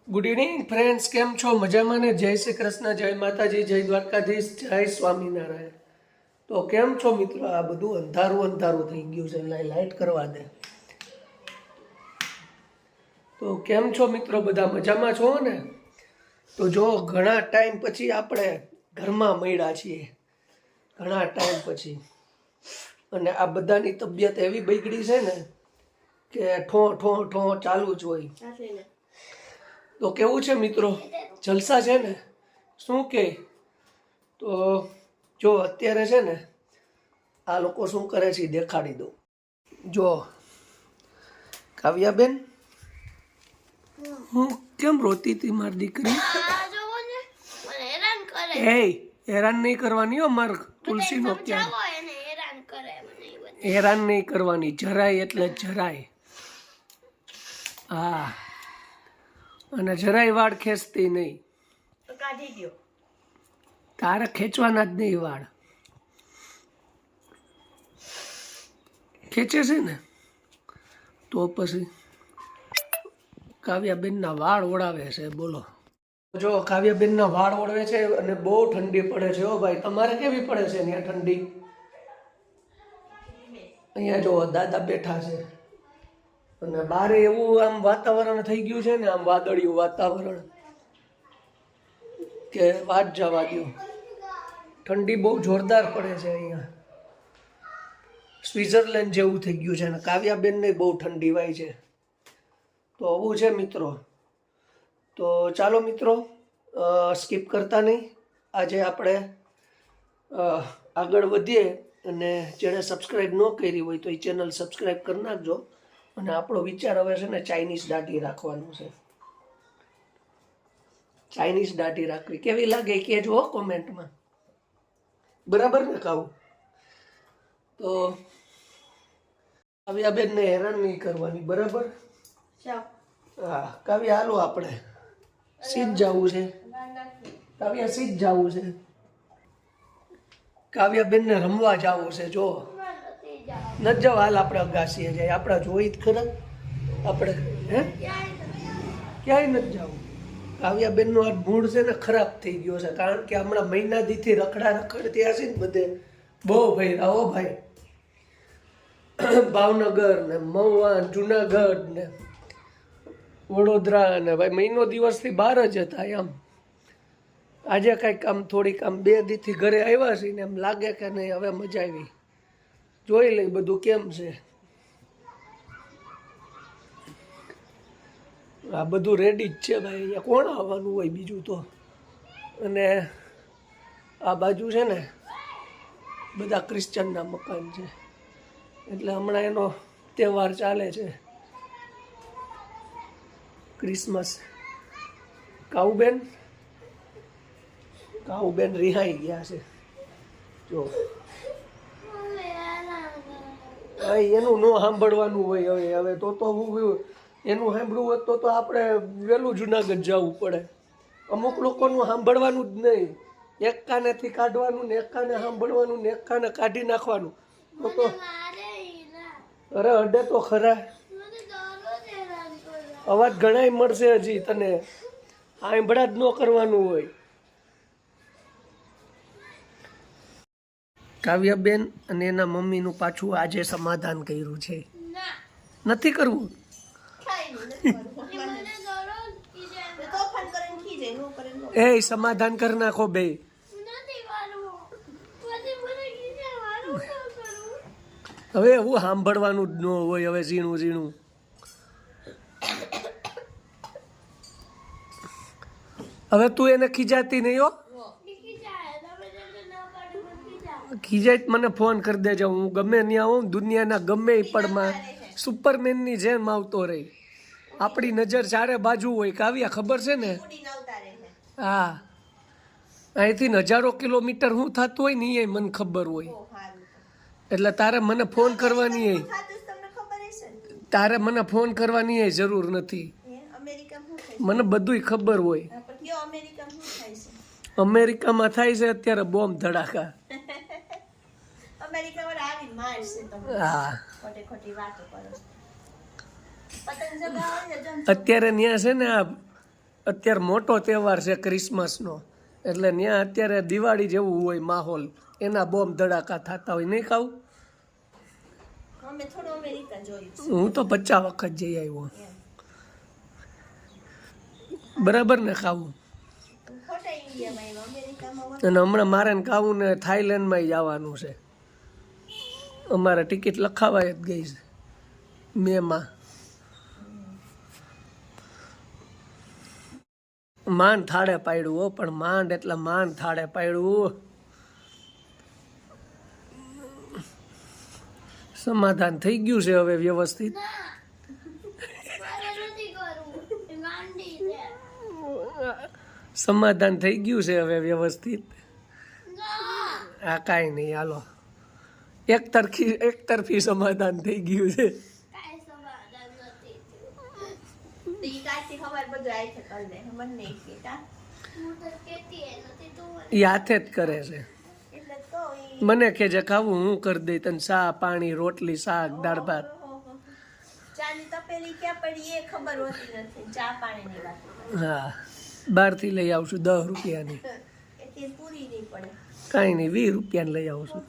Good evening friends, કેમ છો? મજામાં ને? જય શ્રી કૃષ્ણ, જય માતાજી, જય દ્વારકાધીશ, જય સ્વામિનારાયણ. તો કેમ છો મિત્રો? આ બધું અંધારું અંધારું થઈ ગયું છે, લાઈટ કરવા દે. તો કેમ છો મિત્રો? બધા મજામાં છો ને? તો જો ઘણા ટાઈમ પછી આપણે ઘરમાં મળ્યા છીએ, ઘણા ટાઈમ પછી. અને આ બધાની તબિયત એવી બગડી છે ને કે ઠો ઠો ઠો ચાલુ જ હોય. તો કેવું છે મિત્રો? જલસા છે ને? શું કે? તો જો અત્યારે છે ને આ લોકો શું કરે છે દેખાડી દો. જો કાવ્યાબેન, હું કેમ રોતી હતી મારી દીકરી? એ હેરાન નહીં કરવાની હો, માર તુલસીનો ક્યાં હેરાન નહીં કરવાની જરાય, એટલે જરાય. હા, અને જરાય વાળ ખેંચતી નહીં. કાઢી દો. તારે ખેંચવાના જ નહીં વાળ. ખેંચે છે ને તો પછી કાવ્યાબેનના વાળ ઓળાવે છે. બોલો, જો કાવ્યાબેનના વાળ ઓળવે છે અને બહુ ઠંડી પડે છે. હો ભાઈ, તમારે કેવી પડે છે અહીંયા ઠંડી? અહીંયા જો દાદા બેઠા છે અને બારે એવું આમ વાતાવરણ થઈ ગયું છે ને, આમ વાદળિયું વાતાવરણ, કે વાત જવા દો. ઠંડી બહુ જોરદાર પડે છે અહીંયા, સ્વિટ્ઝરલેન્ડ જેવું થઈ ગયું છે. અને કાવ્યાબેનને બહુ ઠંડી વાય છે. તો આવું છે મિત્રો. તો ચાલો મિત્રો, સ્કીપ કરતા નહીં. આજે આપણે આગળ વધીએ, અને જેણે સબસ્ક્રાઈબ ન કરી હોય તો એ ચેનલ સબસ્ક્રાઈબ કરી નાખજો. અને આપણો વિચાર હવે છે ને ચાઇનીઝ દાઢી રાખવાનું છે. ચાઇનીઝ દાઢી રાખવી કેવી લાગે કહેજો હો કોમેન્ટમાં. બરાબર ને કહું? તો કાવ્યાબેનને હેરાન નહીં કરવાની, બરાબર? હા કાવ્ય, હાલો આપણે સીધ જવું છે. કાવ્ય સીધ જવું છે. કાવ્યાબેનને રમવા જવું છે. જો ન જાવ, હાલ આપણે અગાસીએ જાય. આપણે જોઈ જ ખરા આપણે, હે ક્યાંય નથી જવું. કાવ્યાબેનનો આ મૂડ છે ને ખરાબ થઈ ગયો છે, કારણ કે હમણાં મહિના દીથી રખડતી હશે ને બધે. બહુ ભાઈ આવો ભાઈ, ભાવનગર ને મહુવા, જુનાગઢ ને વડોદરા ને ભાઈ મહિનો દિવસથી બહાર જ હતા. એમ આજે કંઈક આમ થોડીક આમ 2 દીથી ઘરે આવ્યા છે ને એમ લાગે કે નહીં હવે મજા આવી. જોઈ લઈ બધું કેમ છે. આ બધું રેડી જ છે ભાઈ. અહીંયા કોણ આવવાનું હોય બીજું તો? અને આ બાજુ છે ને બધા ક્રિશ્ચનના મકાન છે, એટલે હમણાં એનો તહેવાર ચાલે છે, ક્રિસમસ. કાઉબેન રિહાઈ ગયા છે. જો એનું ન સાંભળવાનું હોય. હવે તો હું એનું સાંભળવું હોત તો આપણે વહેલું જુનાગઢ જવું પડે. અમુક લોકોનું સાંભળવાનું જ નહીં. એક કાનેથી કાઢવાનું ને એક કાને સાંભળવાનું ને એક કાને કાઢી નાખવાનું. તો અરે અડે તો ખરા. અવાજ ઘણાય મળશે હજી તને, સાંભળા જ ન કરવાનું હોય. કાવ્યાબેન અને એના મમ્મીનું પાછું આજે સમાધાન કર્યું છે. નથી કરવું? એ સમાધાન કરી નાખો બે. હવે એવું સાંભળવાનું જ ન હોય. હવે ઝીણું ઝીણું હવે તું એને ખીજાતી નહીં હો. ખીજાય મને ફોન કરી દેજો. હું ગમે ત્યાં આવું, દુનિયાના ગમે એ પડમાં સુપરમેનની જેમ આવતો રહી. આપણી નજર ચારે બાજુ હોય. કાવ્યા ખબર છે ને? હા, અહીંથી 1000 કિલોમીટર શું થતું હોય ને એ મને ખબર હોય. એટલે તારે મને ફોન કરવાની જરૂર નથી. મને બધું ખબર હોય. અમેરિકામાં થાય છે અત્યારે બોમ્બ ધડાકા. હા, અત્યારે ત્યાં છે ને આ અત્યારે મોટો તહેવાર છે ક્રિસમસનો, એટલે ત્યાં અત્યારે દિવાળી જેવું હોય માહોલ, એના બોમ્બ ધડાકા થતા હોય. નહીં ખાવું? હું તો 50 વખત જઈ આવ્યો. બરાબર ને ખાવું? અને હમણાં મારે ખાવું ને થાઈલેન્ડમાં જવાનું છે. અમારે ટિકિટ લખાવાય જ ગઈ છે મેમાં. માંડ થાળે પાડ્યું હો, પણ માંડ એટલે માંડ થાળે પાડ્યું. સમાધાન થઈ ગયું છે હવે વ્યવસ્થિત. સમાધાન થઈ ગયું છે હવે વ્યવસ્થિત. હા કાંઈ નહીં, હાલો એક તરફી સમાધાન થઈ ગયું છે. એ હાથે જ કરે છે. મને કે જે ખાવું હું કરી દઈ તને, ચા પાણી રોટલી શાક દાળ ભાત. હા, બહારથી લઈ આવશું 10 રૂપિયાની. કાંઈ નહીં, 20 રૂપિયાની લઈ આવશું.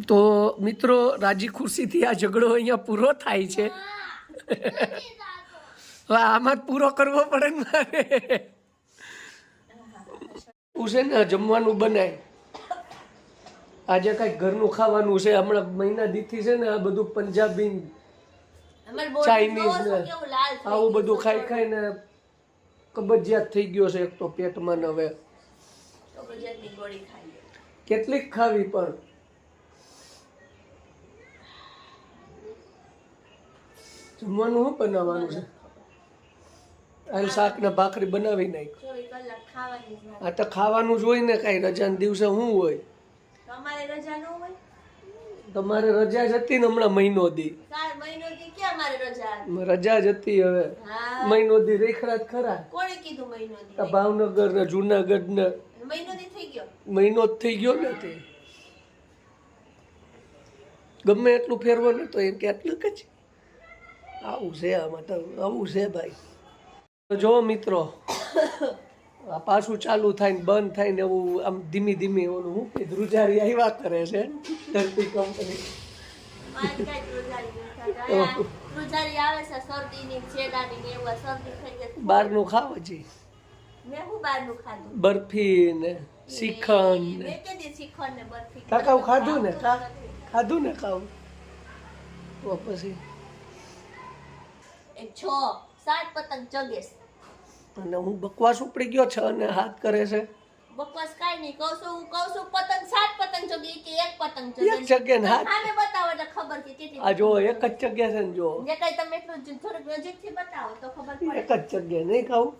તો મિત્રો, રાજી ખુશીથી આ ઝઘડો અહીંયા પૂરો થાય છે. હવે આમાં જ પૂરો કરવો પડે ને મારે. છે ને જમવાનું બનાય, આજે કઈક ઘરનું ખાવાનું છે. હમણાં મહિના દીથી છે ને આ બધું પંજાબી ચાઇનીઝ ને આવું બધું ખાઈ ખાઈને કબજિયાત થઈ ગયો છે એક તો પેટમાં. ને હવે કેટલીક ખાવી પણ જમવાનું શું બનાવવાનું છે? આ શાક ને ભાખરી બનાવી નાખ. આ તો ખાવાનું જ હોય ને, કઈ રજાના દિવસે શું હોય? તમારે રજા જ હતી ને હમણાં મહિનો દી. રજા જ હતી, હવે મહિનો દી રેખરા જ ખરા. ભાવનગર ને જુનાગઢ ને મહિનો જ થઈ ગયો ને. તે ગમે એટલું ફેરવો ને તો એમ કે એટલું જ આવું છે. આમાં તો આવું છે ભાઈ. જો મિત્રો, આ પાછું ચાલુ થાય ને બંધ થાય ને એવું આમ ધીમી ધીમી ઓલું હું કે ધ્રુજારી આવ્યા કરે છે ધરતી કંપની. બહારનું ખાવ જી, બરફી ને શ્રીખંડ ને કાકા ખાધું ને, ખાધું ને ખાવું તો પછી 7 પતંગ ચગે. અને હું બકવાસ ઉપડી ગયો છે અને હાથ કરે છે. બકવાસ કાઈ નહીં, કહું છું પતંગ 7 પતંગ ચગે કે એક પતંગ ચગે. એક જગ્યા ને હાથ આને બતાવો એટલે ખબર કે કેટલી. આ જો એક જ જગ્યા છે ને, જો જે કઈ તમે એટલું થોડુંક નજીકથી બતાવો તો ખબર પડે. એક જ જગ્યા નહીં ખાવું.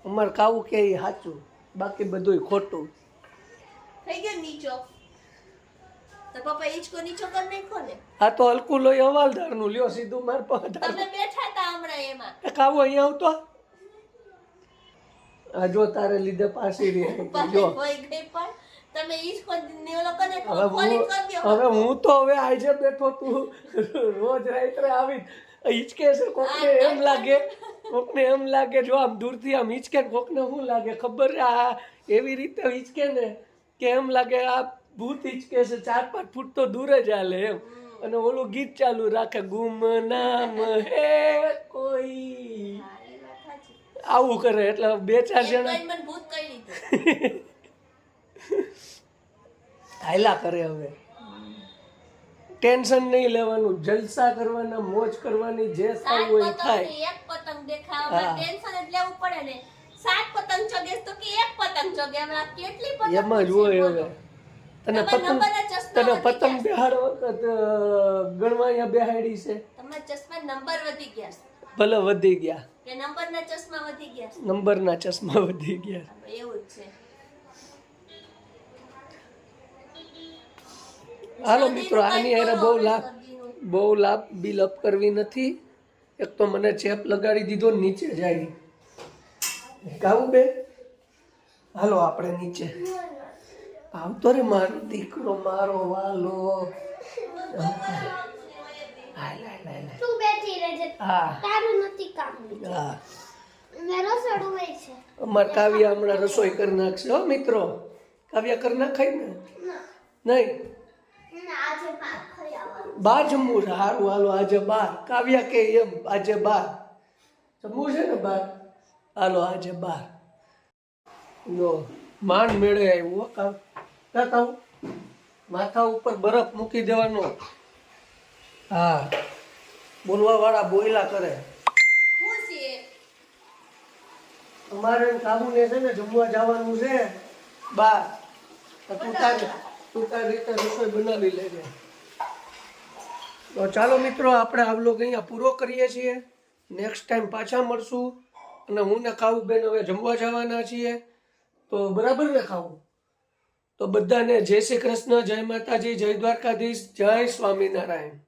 અમારે ખાવું કે એ સાચું, બાકી બધું ખોટું. થઈ ગયો નીચો તો પપ્પા ઈચકો નીચો કર નાખો ને. આ તો હલકું લોહી હવાલદાર નું લ્યો સીધું માર પર. તમે બેઠા હતા હમણાં એમાં. ખાવું અહીંયા આવતો. આ જો તારે લીધે પાછી રહી જો. કોઈ ગઈ પણ તમે ઈચકો નીલો કરે ખોલી કર દો. હવે હું તો હવે આજે બેઠો, તું રોજ રાત્રે આવી હિચકે છે. કોકને એમ લાગે જો આમ દૂરથી આમ હિચકે, કોકને શું લાગે ખબર? આ એવી રીતે હિચકે ને કે એમ લાગે આ ભૂત હિચકે છે. 4-5 ફૂટ તો દૂર જ હાલે એમ. અને ઓલું ગીત ચાલુ રાખે, ગુમનામ હે કોઈ, આવું કરે. એટલે 2-4 જણા હાયલા કરે. હવે ટેન્શન નહીં લેવાનું, જલસા કરવાના, મોજ કરવાની, જે થવું હોય થાય. એક પતંગ દેખાવા ટેન્શન જ લેવું પડે ને. 7 પતંગ ચગે તો કે એક પતંગ ચગે, એમાં કેટલી પતંગ એમ જ હોય. હવે તને પતંગ બેહાડ વખત ગણવા અહીંયા બેહાડી છે. તમારા ચશ્મા નંબર વધી ગયા છે. ભલે વધી ગયા કે નંબરના ચશ્મા વધી ગયા છે. નંબરના ચશ્મા વધી ગયા. એવું જ છે. હાલો મિત્રો, આની હારે બહુ લાભ બિલ અપ કરવી નથી. એક તો મને ચેપ લગાડી દીધો, નીચે જાય કાવું બે. હાલો આપણે નીચે આવતો રે મારો દીકરો, મારો વાલો. હાલ જે હા તારું નથી કામ હા મેં રસોડું હોય છે અમાર કાવ્યા હમણાં રસોઈ કરી નાખશે હો મિત્રો. કાવ્યા કરી નાખાય ને ના નહીં? આજે ભાત ખાઈ આવવાનું બાર જમવું છે. સારું હાલો આજે બાર. કાવ્યા કે એમ આજે બાર જમવું છે ને બાર. હાલો આજે બાર. જો માંડ મેળે આવ્યું કાકા માથા ઉપર બરફ મૂકી દેવાનો. હા બોલવા વાળા બોયલા કરે. હું છે અમારે કાબુને છે ને જમવા જવાનું છે બાર. તો તું તારી રીતે રસોઈ બનાવી લેજે. તો ચાલો મિત્રો આપણે આ વ્લોગ અહીંયા પૂરો કરીએ છીએ. નેક્સ્ટ ટાઈમ પાછા મળશું. અને હું ને ખાવું બેન હવે જમવા જવાના છીએ. તો બરાબર ને ખાવું? તો બધાને જય શ્રી કૃષ્ણ, જય માતાજી, જય દ્વારકાધીશ, જય સ્વામિનારાયણ.